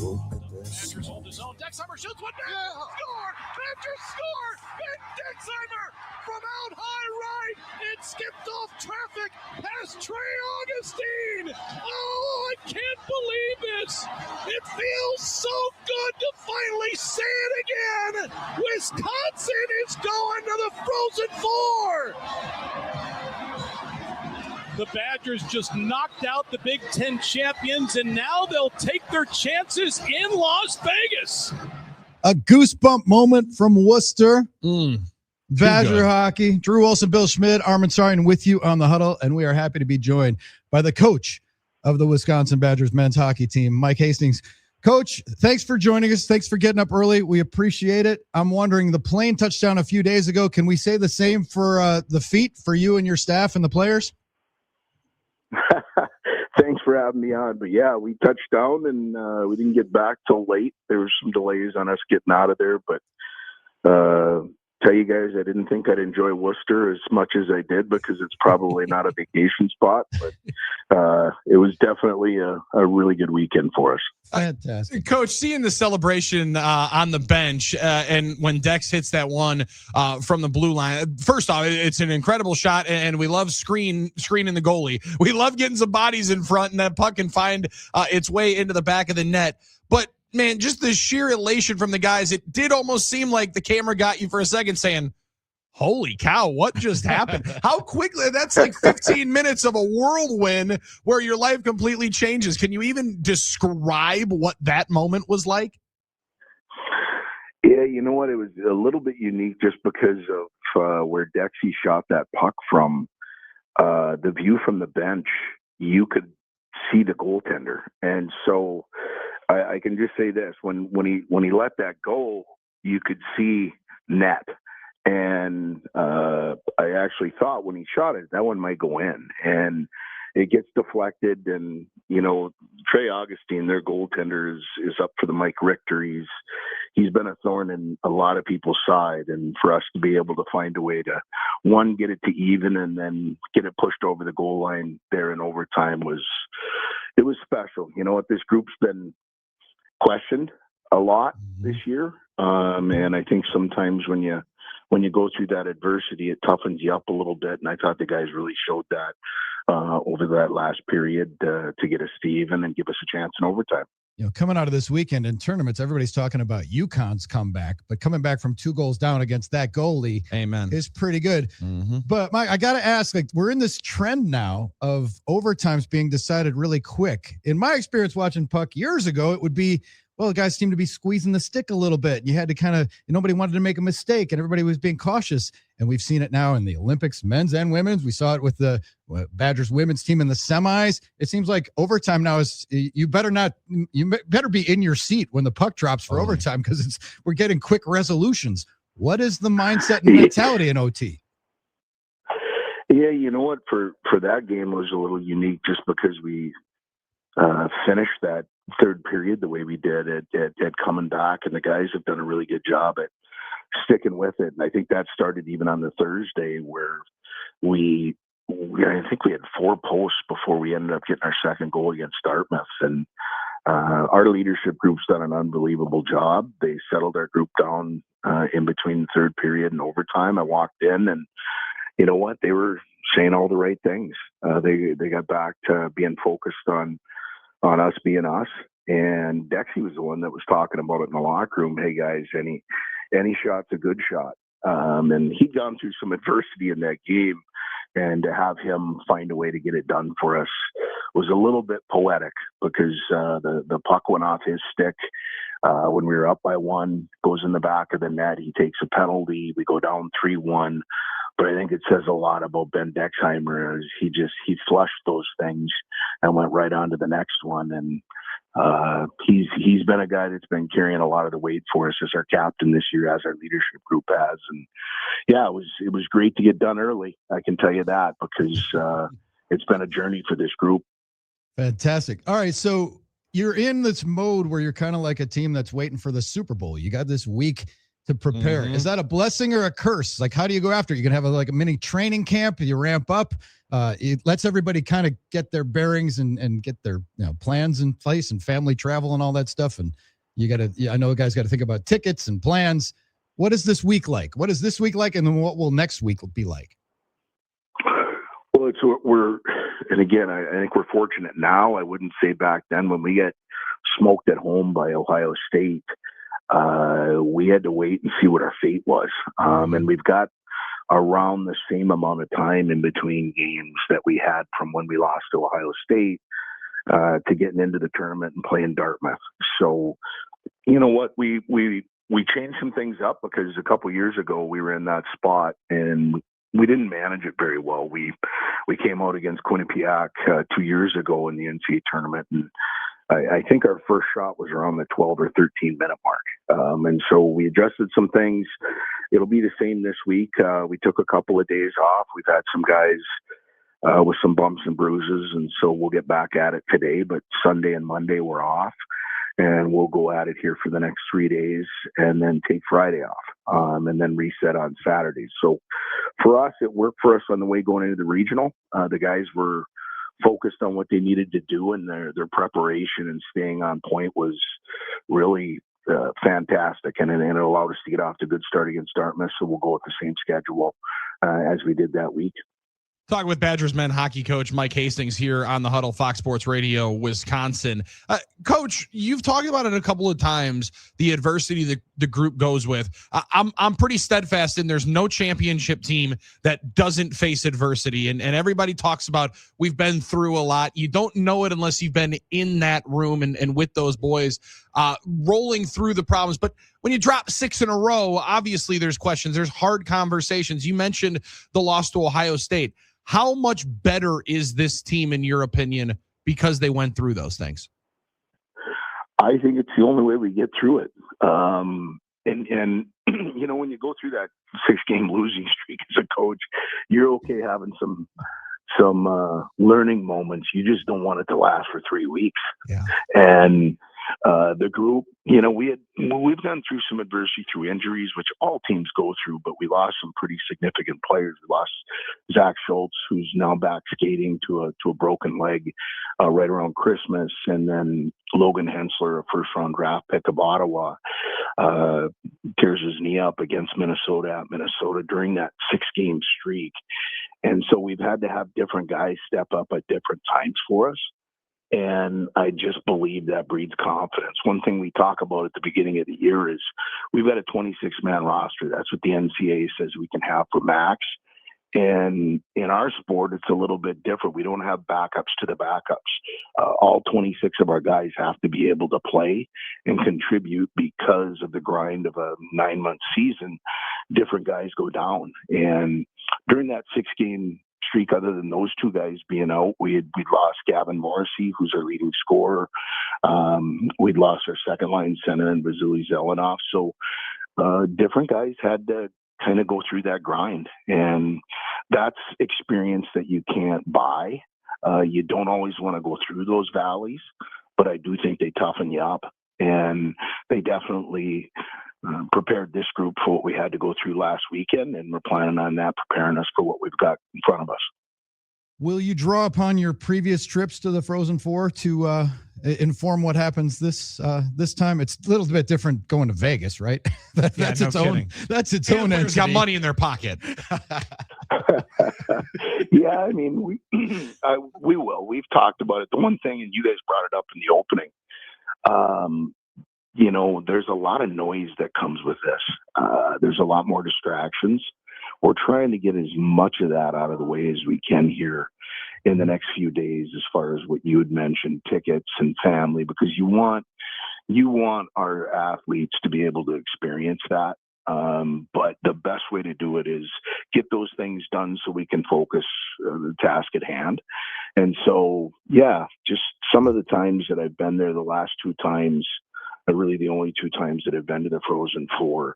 Badgers hold his own. Dexheimer shoots one back. Score! Badgers score! And Dexheimer from out high right. It skipped off traffic past Trey Augustine. Oh, I can't believe this. It feels so good to finally say it again. Wisconsin is going to the Frozen Four. The Badgers just knocked out the Big Ten champions, and now they'll take their chances in Las Vegas. A goosebump moment from Worcester. Badger hockey. Drew Wilson, Bill Schmidt, Armin Sartin with you on the Huddle, and we are happy to be joined by the coach of the Wisconsin Badgers men's hockey team, Mike Hastings. Coach, thanks for joining us. Thanks for getting up early. We appreciate it. I'm wondering, the plane touchdown a few days ago, can we say the same for the feet for you and your staff and the players? Thanks for having me on. But yeah, we touched down and we didn't get back till late. There was some delays on us getting out of there, but tell you guys, I didn't think I'd enjoy Worcester as much as I did because it's probably not a vacation spot, but it was definitely a really good weekend for us. Fantastic. Coach, seeing the celebration on the bench and when Dex hits that one from the blue line, first off, it's an incredible shot, and we love screening the goalie. We love getting some bodies in front, and that puck can find its way into the back of the net. But man, just the sheer elation from the guys. It did almost seem like the camera got you for a second saying, holy cow, what just happened? How quickly, that's like 15 minutes of a whirlwind where your life completely changes. Can you even describe what that moment was like? Yeah, you know what? It was a little bit unique just because of where Dexy shot that puck from. The view from the bench, you could see the goaltender. And so I can just say this: when he let that go, you could see net, and I actually thought when he shot it, that one might go in, and it gets deflected. And you know, Trey Augustine, their goaltender, is up for the Mike Richter. He's been a thorn in a lot of people's side, and for us to be able to find a way to one, get it to even, and then get it pushed over the goal line there in overtime was special. You know what, this group's been questioned a lot this year, and I think sometimes when you go through that adversity, it toughens you up a little bit, and I thought the guys really showed that over that last period to get us to even and give us a chance in overtime. You know, coming out of this weekend in tournaments, everybody's talking about UConn's comeback, but coming back from 2 goals down against that goalie, amen, is pretty good. But Mike, I got to ask, like, we're in this trend now of overtimes being decided really quick. In my experience watching puck years ago, it would be, well, the guys seemed to be squeezing the stick a little bit, and you had to kind of, nobody wanted to make a mistake, and everybody was being cautious. And we've seen it now in the Olympics, men's and women's. We saw it with the Badgers women's team in the semis. It seems like overtime now is, you better be in your seat when the puck drops for overtime, because we're getting quick resolutions. What is the mindset and mentality in OT? Yeah, you know what, for that game, it was a little unique just because we finished that third period the way we did at coming back, and the guys have done a really good job at sticking with it. And I think that started even on the Thursday where I think we had 4 posts before we ended up getting our second goal against Dartmouth. And our leadership group's done an unbelievable job. They settled our group down in between the third period and overtime. I walked in, and you know what? They were saying all the right things. They got back to being focused on us being us. And Dexy was the one that was talking about it in the locker room. Hey guys, any shot's a good shot. And he'd gone through some adversity in that game, and to have him find a way to get it done for us was a little bit poetic, because the puck went off his stick when we were up by 1, goes in the back of the net. He takes a penalty. We go down 3-1. But I think it says a lot about Ben Dexheimer, as he flushed those things and went right on to the next one. And he's been a guy that's been carrying a lot of the weight for us as our captain this year, as our leadership group has. And yeah, it was great to get done early. I can tell you that, because it's been a journey for this group. Fantastic. All right, so you're in this mode where you're kind of like a team that's waiting for the Super Bowl. You got this week to prepare. Is that a blessing or a curse? Like, how do you go after it? You can have a mini training camp. You ramp up. It lets everybody kind of get their bearings and get their plans in place and family travel and all that stuff. And I know guys got to think about tickets and plans. What is this week like? What is this week like? And then what will next week be like? Well, and again, I think we're fortunate now. I wouldn't say back then when we get smoked at home by Ohio State. We had to wait and see what our fate was. And we've got around the same amount of time in between games that we had from when we lost to Ohio State to getting into the tournament and playing Dartmouth. So, you know what, we changed some things up because a couple years ago we were in that spot and we didn't manage it very well. We came out against Quinnipiac 2 years ago in the NCAA tournament, and I think our first shot was around the 12 or 13 minute mark. And so we adjusted some things. It'll be the same this week. We took a couple of days off. We've had some guys with some bumps and bruises, and so we'll get back at it today. But Sunday and Monday we're off, and we'll go at it here for the next 3 days and then take Friday off and then reset on Saturday. So for us, it worked for us on the way going into the regional. The guys were focused on what they needed to do, and their preparation and staying on point was really fantastic, and it allowed us to get off to a good start against Dartmouth. So we'll go with the same schedule as we did that week. Talking with Badgers men hockey coach Mike Hastings here on the Huddle, Fox Sports Radio, Wisconsin. Coach, you've talked about it a couple of times, the adversity the group goes with. I'm pretty steadfast in there's no championship team that doesn't face adversity. And everybody talks about we've been through a lot. You don't know it unless you've been in that room and with those boys rolling through the problems. But when you drop 6 in a row, obviously there's questions. There's hard conversations. You mentioned the loss to Ohio State. How much better is this team, in your opinion, because they went through those things? I think it's the only way we get through it. And you know, when you go through that 6-game losing streak as a coach, you're okay having some learning moments. You just don't want it to last for 3 weeks. Yeah. And the group, you know, we've gone through some adversity through injuries, which all teams go through, but we lost some pretty significant players. We lost Zach Schultz, who's now back skating to a broken leg right around Christmas, and then Logan Hensler, a first-round draft pick of Ottawa, tears his knee up against Minnesota at Minnesota during that 6-game streak. And so we've had to have different guys step up at different times for us. And I just believe that breeds confidence. One thing we talk about at the beginning of the year is we've got a 26-man roster. That's what the NCAA says we can have for max. And in our sport, it's a little bit different. We don't have backups to the backups. All 26 of our guys have to be able to play and contribute because of the grind of a 9-month season. Different guys go down. And during that 6-game streak, other than those 2 guys being out, we'd lost Gavin Morrissey, who's our leading scorer. We'd lost our second line center in Vasily Zelenov. So different guys had to kind of go through that grind, and that's experience that you can't buy. You don't always want to go through those valleys, but I do think they toughen you up, and they definitely prepared this group for what we had to go through last weekend, and we're planning on that, preparing us for what we've got in front of us. Will you draw upon your previous trips to the Frozen Four to inform what happens this time? It's a little bit different going to Vegas, right? That's its own entity. It's got money in their pocket. Yeah, I mean, we will. We've talked about it. The one thing, and you guys brought it up in the opening, you know, there's a lot of noise that comes with this. There's a lot more distractions. We're trying to get as much of that out of the way as we can here in the next few days, as far as what you had mentioned, tickets and family, because you want our athletes to be able to experience that. But the best way to do it is get those things done so we can focus the task at hand. And so, yeah, just some of the times that I've been there, the last 2 times, really the only 2 times that I've been to the Frozen Four,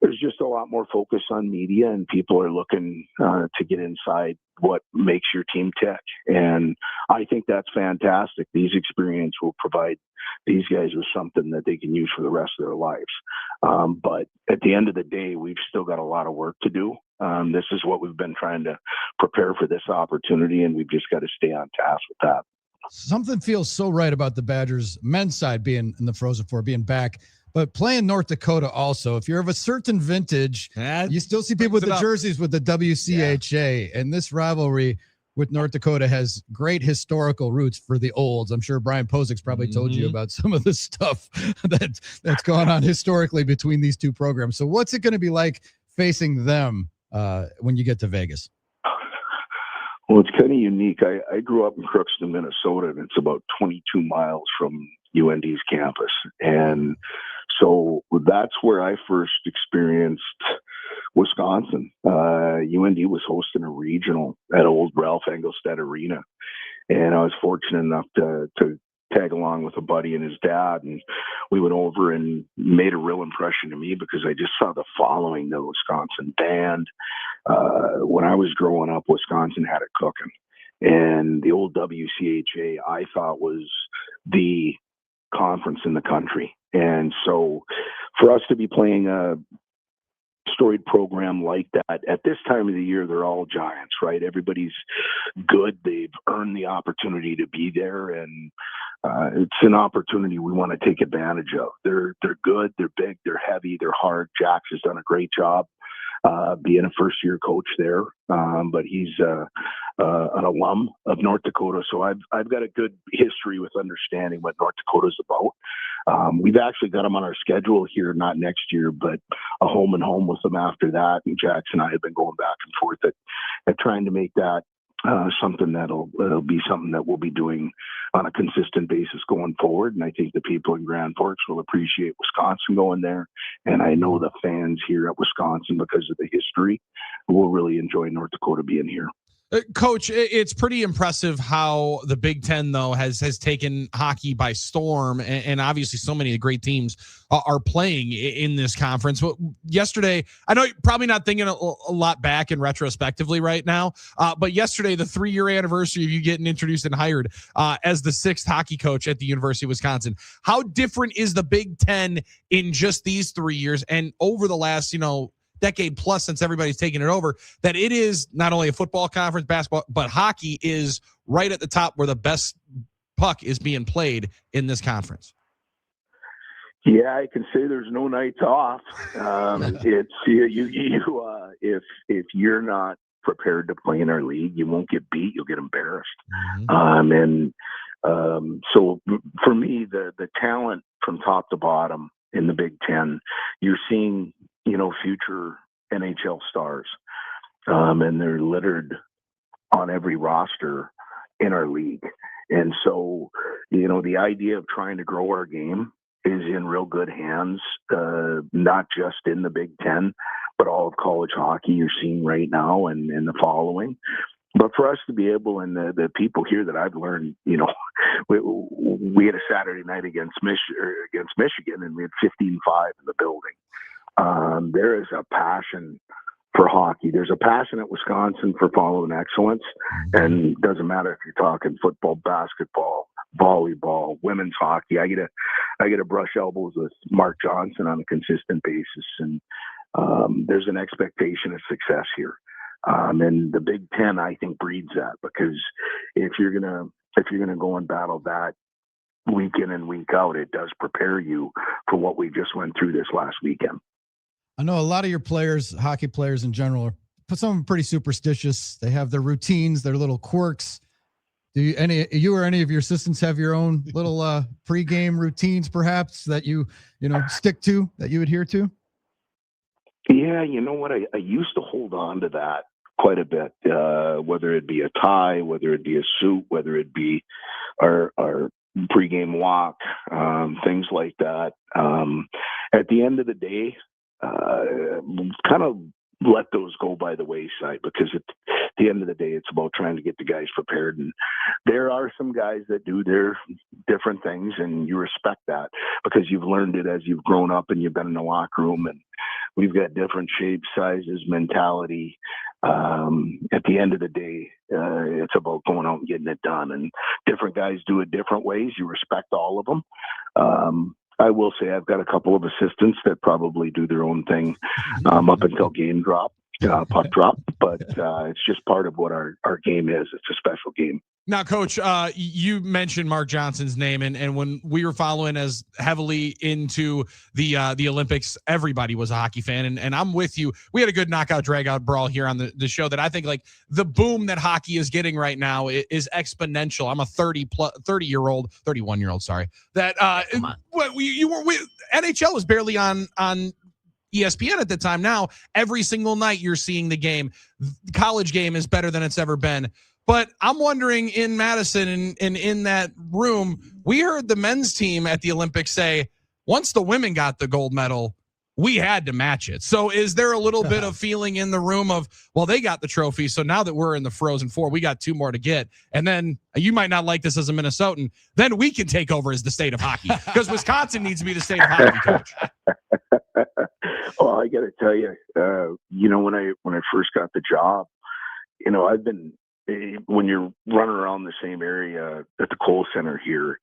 there's just a lot more focus on media, and people are looking to get inside what makes your team tick. And I think that's fantastic. These experiences will provide these guys with something that they can use for the rest of their lives. But at the end of the day, we've still got a lot of work to do. This is what we've been trying to prepare for, this opportunity, and we've just got to stay on task with that. Something feels so right about the Badgers men's side being in the Frozen Four, being back, but playing North Dakota also. If you're of a certain vintage, you still see people with the jerseys with the WCHA, and this rivalry with North Dakota has great historical roots for the olds. I'm sure Brian Pozik's probably told you about some of the stuff that's gone on historically between these two programs. So what's it going to be like facing them when you get to Vegas? Well, it's kind of unique. I grew up in Crookston, Minnesota, and it's about 22 miles from UND's campus. And so that's where I first experienced Wisconsin. UND was hosting a regional at old Ralph Engelstad Arena. And I was fortunate enough to tag along with a buddy and his dad. And we went over and made a real impression to me because I just saw the following, the Wisconsin band. When I was growing up, Wisconsin had it cooking. And the old WCHA, I thought, was the conference in the country. And so for us to be playing a storied program like that at this time of the year, they're all giants, right? Everybody's good. They've earned the opportunity to be there. And it's an opportunity we want to take advantage of. They're good. They're big. They're heavy. They're hard. Jax has done a great job being a first-year coach there, but he's an alum of North Dakota, so I've got a good history with understanding what North Dakota's about. We've actually got them on our schedule here, not next year, but a home and home with them after that. And Jax and I have been going back and forth at trying to make that something that'll be something that we'll be doing on a consistent basis going forward. And I think the people in Grand Forks will appreciate Wisconsin going there. And I know the fans here at Wisconsin, because of the history, will really enjoy North Dakota being here. Coach, it's pretty impressive how the Big Ten, though, has taken hockey by storm, and obviously so many of the great teams are playing in this conference. Yesterday, I know you're probably not thinking a lot back and retrospectively right now, but yesterday, the 3-year anniversary of you getting introduced and hired as the 6th hockey coach at the University of Wisconsin. How different is the Big Ten in just these 3 years and over the last, decade plus since everybody's taken it over, that it is not only a football conference, basketball, but hockey is right at the top where the best puck is being played in this conference? Yeah, I can say there's no nights off. It's if you're not prepared to play in our league, you won't get beat, you'll get embarrassed. So for me, the talent from top to bottom in the Big Ten, you're seeing future NHL stars, and they're littered on every roster in our league. And so, the idea of trying to grow our game is in real good hands, not just in the Big Ten, but all of college hockey you're seeing right now and the following. But for us to be able, and the people here that I've learned, we had a Saturday night against Michigan, and we had 15-5 in the building. There is a passion for hockey. There's a passion at Wisconsin for following excellence, and it doesn't matter if you're talking football, basketball, volleyball, women's hockey. I get to brush elbows with Mark Johnson on a consistent basis, and there's an expectation of success here. And the Big Ten, I think, breeds that, because if you're gonna go and battle that week in and week out, it does prepare you for what we just went through this last weekend. I know a lot of your players, hockey players in general, are some pretty superstitious. They have their routines, their little quirks. Do you or any of your assistants have your own little pregame routines, perhaps, that you stick to, that you adhere to? Yeah, you know what? I used to hold on to that quite a bit, whether it be a tie, whether it be a suit, whether it be our pregame walk, things like that. At the end of the day, kind of let those go by the wayside, because at the end of the day, it's about trying to get the guys prepared. And there are some guys that do their different things, and you respect that because you've learned it as you've grown up and you've been in the locker room. And we've got different shapes, sizes, mentality. At the end of the day, it's about going out and getting it done. And different guys do it different ways. You respect all of them. I will say I've got a couple of assistants that probably do their own thing up until game drop, puck drop. But it's just part of what our game is. It's a special game. Now, Coach, you mentioned Mark Johnson's name, and when we were following as heavily into the Olympics, everybody was a hockey fan, and I'm with you. We had a good knockout dragout brawl here on the show that I think like the boom that hockey is getting right now is exponential. I'm a 31-year-old, sorry. That NHL was barely on ESPN at the time. Now every single night you're seeing the game. The college game is better than it's ever been. But I'm wondering in Madison and in that room, we heard the men's team at the Olympics say, once the women got the gold medal, we had to match it. So is there a little bit of feeling in the room of, well, they got the trophy, so now that we're in the Frozen Four, we got 2 more to get. And then you might not like this as a Minnesotan. Then we can take over as the state of hockey because Wisconsin needs to be the state of hockey, Coach. Well, I got to tell you, when I first got the job, I've been, when you're running around the same area at the Kohl Center here,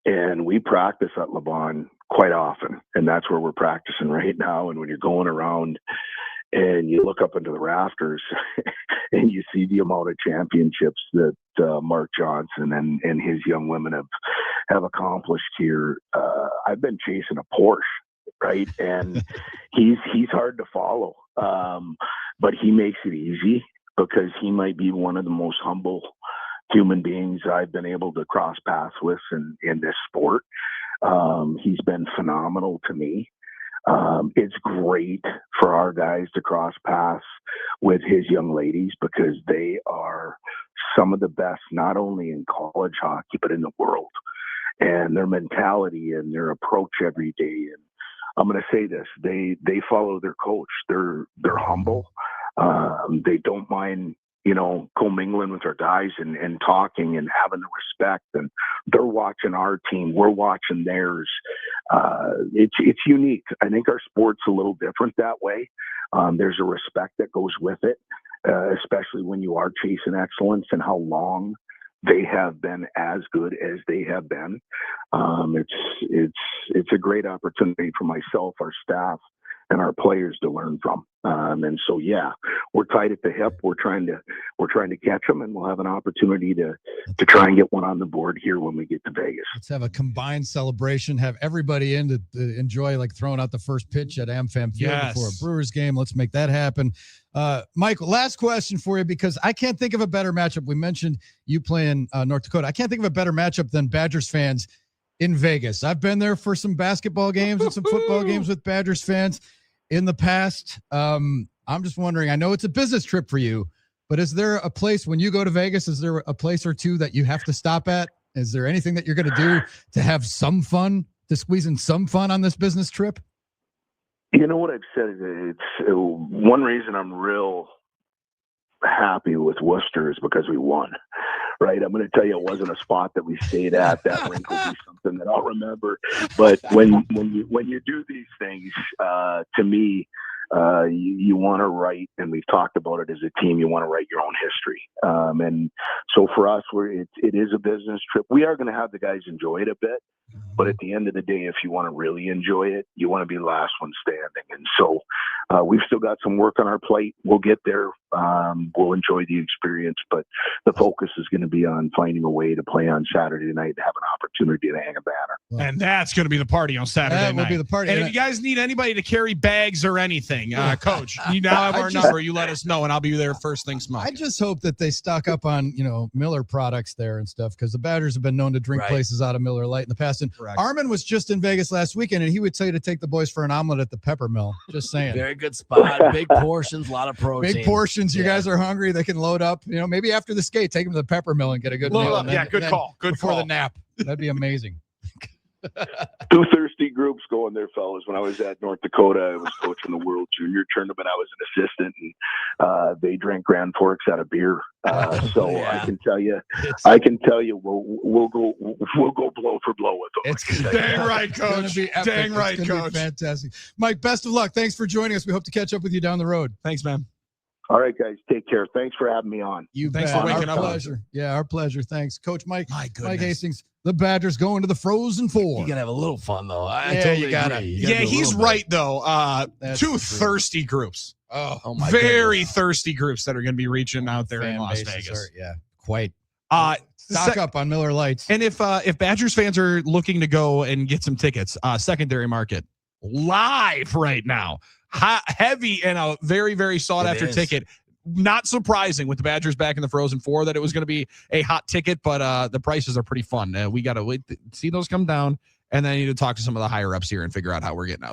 and we practice at Le Bon quite often, and that's where we're practicing right now. And when you're going around and you look up into the rafters and you see the amount of championships that Mark Johnson and his young women have accomplished here, I've been chasing a Porsche, right? And he's hard to follow, but he makes it easy, because he might be one of the most humble human beings I've been able to cross paths with in this sport. He's been phenomenal to me. It's great for our guys to cross paths with his young ladies, because they are some of the best, not only in college hockey, but in the world. And their mentality and their approach every day. And I'm going to say this, they follow their coach. They're humble. They don't mind, commingling with our guys and talking and having the respect, and they're watching our team. We're watching theirs. It's unique. I think our sport's a little different that way. There's a respect that goes with it, especially when you are chasing excellence and how long they have been as good as they have been. It's a great opportunity for myself, our staff, and our players to learn from. And so, yeah, we're tight at the hip. We're trying to catch them, and we'll have an opportunity to try and get one on the board here when we get to Vegas. Let's have a combined celebration, have everybody in to enjoy, like throwing out the first pitch at AmFam Field before a Brewers game. Let's make that happen. Michael, last question for you, because I can't think of a better matchup. We mentioned you playing North Dakota. I can't think of a better matchup than Badgers fans in Vegas. I've been there for some basketball games and some football games with Badgers fans in the past. I'm just wondering, I know it's a business trip for you, but is there a place when you go to Vegas, is there a place or two that you have to stop at? Is there anything that you're going to do to have some fun, to squeeze in some fun on this business trip? You know what I've said? It's one reason I'm real happy with Worcester is because we won, right? I'm going to tell you, it wasn't a spot that we stayed at. That rink will be something that I'll remember. But when you do these things, to me, you want to write, and we've talked about it as a team, you want to write your own history. And so for us, it is a business trip. We are going to have the guys enjoy it a bit. But at the end of the day, if you want to really enjoy it, you want to be the last one standing. And so we've still got some work on our plate. We'll get there. We'll enjoy the experience, but the focus is going to be on finding a way to play on Saturday night and have an opportunity to hang a banner. And that's going to be the party on Saturday night. That will be the party. And if you guys need anybody to carry bags or anything, Coach, you now have our number. You let us know, and I'll be there first thing smoke. I just hope that they stock up on, Miller products there and stuff, because the Badgers have been known to drink places out of Miller Lite in the past. And Armin was just in Vegas last weekend, and he would tell you to take the boys for an omelet at the Pepper Mill. Just saying. Very good spot. Big portions, a lot of protein. Big portions. You guys are hungry. They can load up. Maybe after the skate, take them to the Pepper Mill and get a good meal. Good call. Good before call. the nap. That'd be amazing. Two thirsty groups going there, fellas. When I was at North Dakota, I was coaching the World Junior Tournament. I was an assistant, and they drank Grand Forks out of beer. So Yeah. I can tell you, we'll go blow for blow with them. It's Dang right, It's gonna coach. be epic. Dang right, It's gonna coach. be fantastic. Mike, best of luck. Thanks for joining us. We hope to catch up with you down the road. Thanks, man. All right, guys, take care. Thanks for having me on. Thanks bet. for waking Our up. pleasure. Yeah, our pleasure. Thanks, Coach Mike. My goodness. Mike Hastings. The Badgers going to the Frozen Four. You gotta have a little fun though. I Yeah, totally you gotta. agree. You gotta Yeah, do a he's little bit. right though. That's Two true. thirsty groups. Oh, my Very goodness. thirsty groups that are going to be reaching out there in fan Las bases Vegas. are- quite. Stock Stock up on Miller Lights. And if Badgers fans are looking to go and get some tickets, secondary market live right now, heavy and a very, very sought after ticket. Not surprising with the Badgers back in the Frozen Four that it was going to be a hot ticket, but the prices are pretty fun. We got to wait, see those come down, and then I need to talk to some of the higher ups here and figure out how we're getting out.